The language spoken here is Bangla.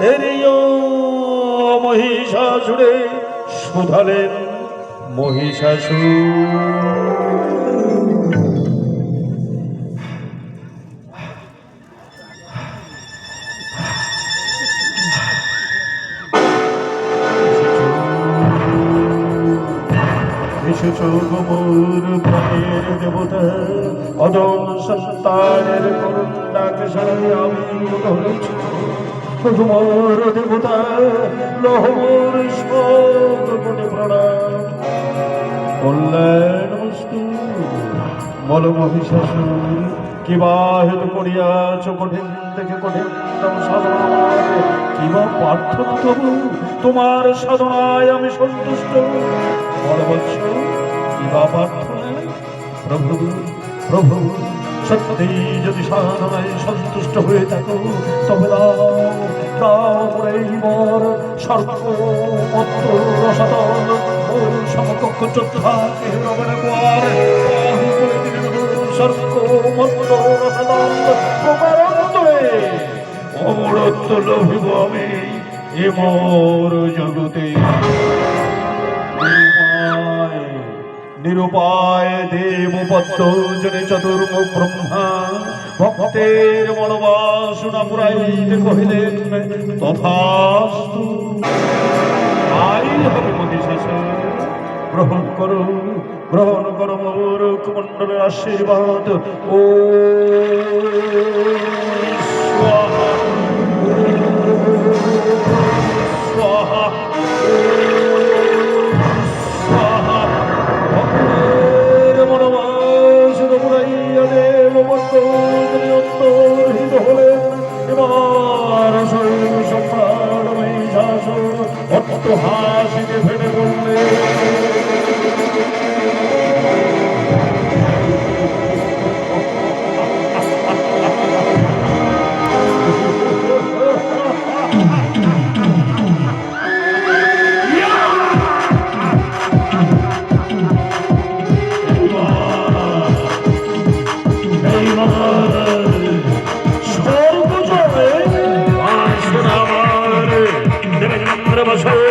এরিও মহিষাসুরে শুধালেন মহিষাসুর। মোর প্রাণের দেবতা অদন সন্তানের করুণ ডাক সারাই আমি ধরেছি। তোমার দেবতা লহমর কোটি প্রণাম। কল্যাণমস্তু বল মহিষাসুর, কিবা হেতু করিয়াছ কঠিন থেকে কঠিনতম সাধনা, কিবা প্রার্থনা তবু তোমার সাধনায় আমি সন্তুষ্ট। বলবৎস কিবা প্রার্থনা? প্রভু প্রভু, সত্যি যদি সাধনায় সন্তুষ্ট হয়ে থাকো তবে মোর স্বর্গ মত্ত রসাতল ও সমকক্ষ যোদ্ধাকে স্বর্গ মত্ত রসাতল প্রকারান্তরে অমরত্ব লভিব আমি এ মোর জগতে। নিরুপায় দেব পদ্ম জনে চতুর্মুখ ব্রহ্মা ভক্তের মনোবাসনা পুরাইতে কহিলেন তথাস্তু। তাই হবে মহিষাসুর, গ্রহণ করো মোর কুমণ্ডলের আশীর্বাদ। ও স্বাহা স্বাহা হাসিতে ফেটে পড়লে দেবেন্দ্র বসু